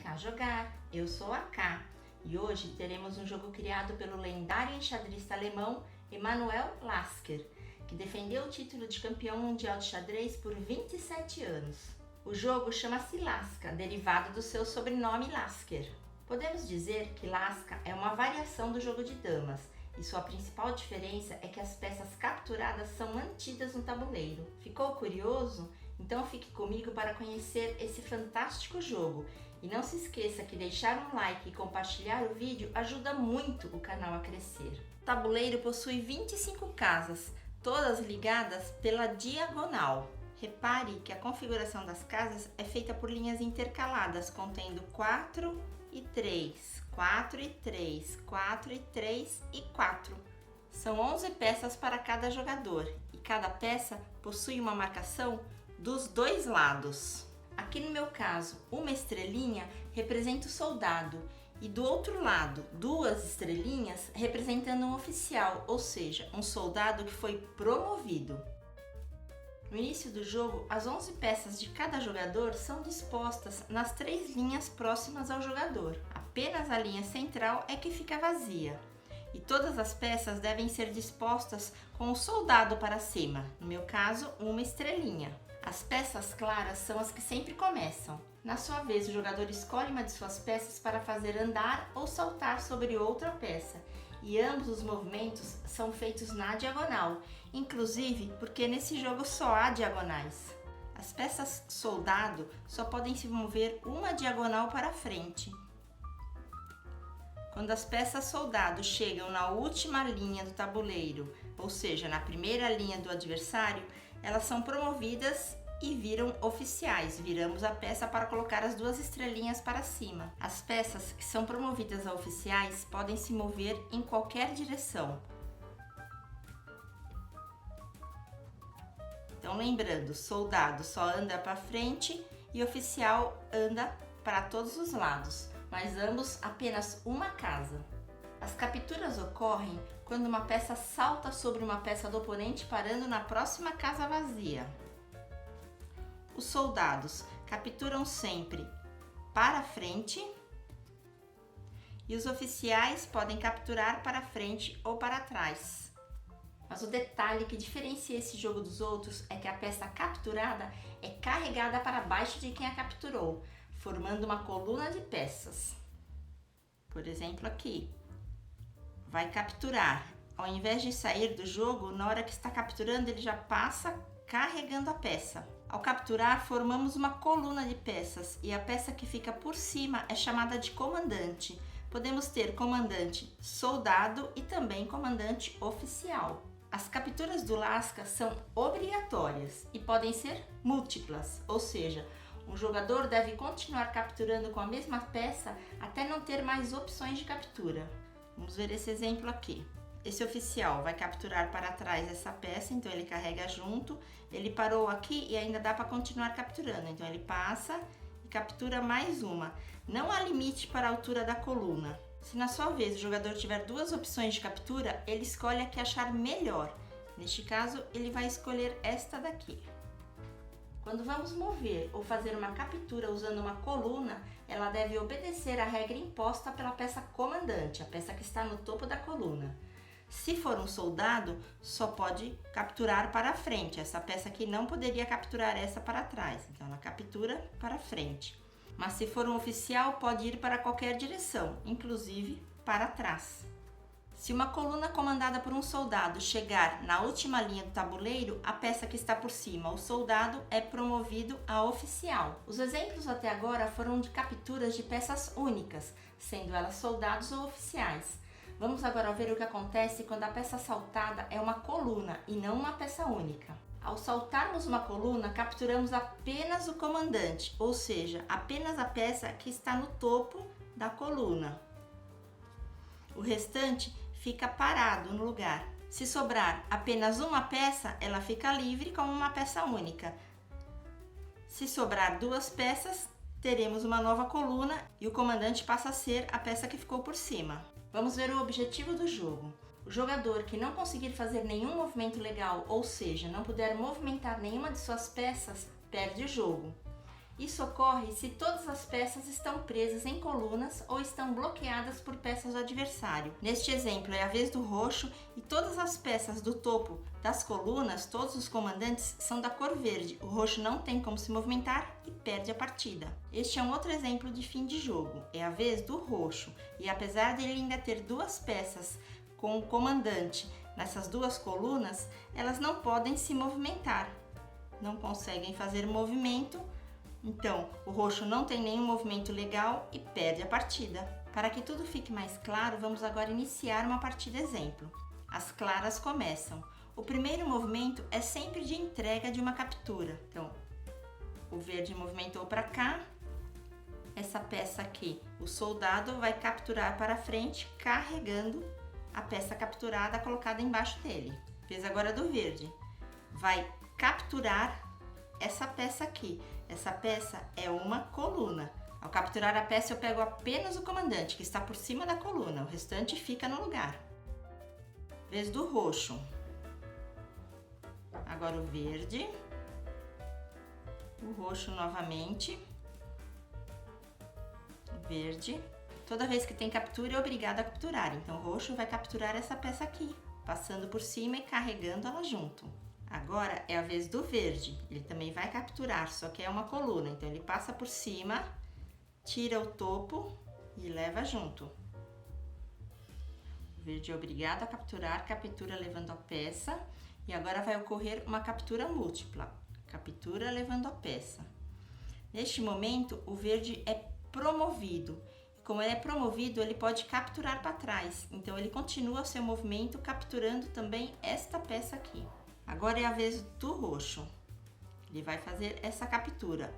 cá jogar, eu sou a Ká e hoje teremos um jogo criado pelo lendário enxadrista alemão Emanuel Lasker, que defendeu o título de campeão mundial de xadrez por 27 anos. O jogo chama-se Laska, derivado do seu sobrenome Lasker. Podemos dizer que Laska é uma variação do jogo de damas e sua principal diferença é que as peças capturadas são mantidas no tabuleiro. Ficou curioso? Então fique comigo para conhecer esse fantástico jogo. E não se esqueça que deixar um like e compartilhar o vídeo ajuda muito o canal a crescer. O tabuleiro possui 25 casas, todas ligadas pela diagonal. Repare que a configuração das casas é feita por linhas intercaladas, contendo 4 e 3, 4 e 3, 4 e 3 e 4. São 11 peças para cada jogador e cada peça possui uma marcação dos dois lados. Aqui no meu caso, uma estrelinha representa o soldado e do outro lado, duas estrelinhas representando um oficial, ou seja, um soldado que foi promovido. No início do jogo, as 11 peças de cada jogador são dispostas nas 3 linhas próximas ao jogador. Apenas a linha central é que fica vazia. E todas as peças devem ser dispostas com o soldado para cima, no meu caso, uma estrelinha. As peças claras são as que sempre começam. Na sua vez, o jogador escolhe uma de suas peças para fazer andar ou saltar sobre outra peça. E ambos os movimentos são feitos na diagonal, inclusive porque nesse jogo só há diagonais. As peças soldado só podem se mover uma diagonal para frente. Quando as peças soldado chegam na última linha do tabuleiro, ou seja, na primeira linha do adversário, elas são promovidas e viram oficiais. Viramos a peça para colocar as duas estrelinhas para cima. As peças que são promovidas a oficiais podem se mover em qualquer direção. Então, lembrando, soldado só anda para frente e oficial anda para todos os lados, mas ambos apenas uma casa. As capturas ocorrem quando uma peça salta sobre uma peça do oponente parando na próxima casa vazia. Os soldados capturam sempre para frente e os oficiais podem capturar para frente ou para trás. Mas o detalhe que diferencia esse jogo dos outros é que a peça capturada é carregada para baixo de quem a capturou, formando uma coluna de peças. Por exemplo, aqui, vai capturar. Ao invés de sair do jogo, na hora que está capturando, ele já passa carregando a peça. Ao capturar, formamos uma coluna de peças e a peça que fica por cima é chamada de comandante. Podemos ter comandante soldado e também comandante oficial. As capturas do Laska são obrigatórias e podem ser múltiplas, ou seja, um jogador deve continuar capturando com a mesma peça até não ter mais opções de captura. Vamos ver esse exemplo aqui. Esse oficial vai capturar para trás essa peça, então ele carrega junto. Ele parou aqui e ainda dá para continuar capturando, então ele passa e captura mais uma. Não há limite para a altura da coluna. Se na sua vez o jogador tiver duas opções de captura, ele escolhe a que achar melhor. Neste caso, ele vai escolher esta daqui. Quando vamos mover ou fazer uma captura usando uma coluna, ela deve obedecer à regra imposta pela peça comandante, a peça que está no topo da coluna. Se for um soldado, só pode capturar para frente. Essa peça aqui não poderia capturar essa para trás, então ela captura para frente. Mas se for um oficial, pode ir para qualquer direção, inclusive para trás. Se uma coluna comandada por um soldado chegar na última linha do tabuleiro, a peça que está por cima, o soldado, é promovido a oficial. Os exemplos até agora foram de capturas de peças únicas, sendo elas soldados ou oficiais. Vamos agora ver o que acontece quando a peça saltada é uma coluna e não uma peça única. Ao saltarmos uma coluna, capturamos apenas o comandante, ou seja, apenas a peça que está no topo da coluna. O restante fica parado no lugar. Se sobrar apenas uma peça, ela fica livre como uma peça única. Se sobrar duas peças, teremos uma nova coluna e o comandante passa a ser a peça que ficou por cima. Vamos ver o objetivo do jogo. O jogador que não conseguir fazer nenhum movimento legal, ou seja, não puder movimentar nenhuma de suas peças, perde o jogo. Isso ocorre se todas as peças estão presas em colunas ou estão bloqueadas por peças do adversário. Neste exemplo, é a vez do roxo e todas as peças do topo das colunas, todos os comandantes, são da cor verde. O roxo não tem como se movimentar e perde a partida. Este é um outro exemplo de fim de jogo. É a vez do roxo e apesar de ele ainda ter duas peças com o comandante nessas duas colunas, elas não podem se movimentar. Não conseguem fazer movimento. Então, o roxo não tem nenhum movimento legal e perde a partida. Para que tudo fique mais claro, vamos agora iniciar uma partida exemplo. As claras começam. O primeiro movimento é sempre de entrega de uma captura. Então, o verde movimentou para cá. Essa peça aqui, o soldado vai capturar para frente, carregando a peça capturada colocada embaixo dele. Vez agora do verde. Vai capturar essa peça aqui. Essa peça é uma coluna. Ao capturar a peça, eu pego apenas o comandante, que está por cima da coluna. O restante fica no lugar. Vez do roxo. Agora o verde. O roxo novamente. O verde. Toda vez que tem captura, é obrigado a capturar. Então, o roxo vai capturar essa peça aqui, passando por cima e carregando ela junto. Agora é a vez do verde, ele também vai capturar, só que é uma coluna, então ele passa por cima, tira o topo e leva junto. O verde é obrigado a capturar, captura levando a peça e agora vai ocorrer uma captura múltipla, captura levando a peça. Neste momento, o verde é promovido. Como ele é promovido, ele pode capturar para trás, então ele continua o seu movimento capturando também esta peça aqui. Agora é a vez do roxo. Ele vai fazer essa captura.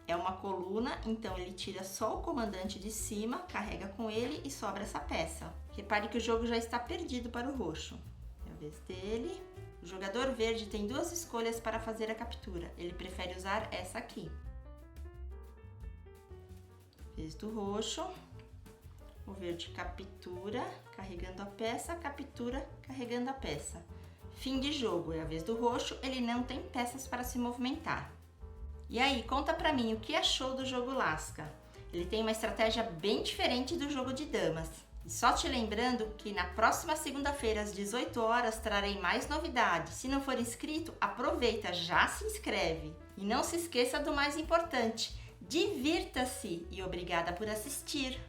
É uma coluna, então ele tira só o comandante de cima, carrega com ele e sobra essa peça. Repare que o jogo já está perdido para o roxo. É a vez dele. O jogador verde tem duas escolhas para fazer a captura. Ele prefere usar essa aqui. Vez do roxo. O verde captura, carregando a peça, captura, carregando a peça. Fim de jogo, é a vez do roxo, ele não tem peças para se movimentar. E aí, conta pra mim o que achou do jogo Lasca. Ele tem uma estratégia bem diferente do jogo de damas. E só te lembrando que na próxima segunda-feira às 18 horas trarei mais novidades. Se não for inscrito, aproveita, já se inscreve. E não se esqueça do mais importante, divirta-se e obrigada por assistir!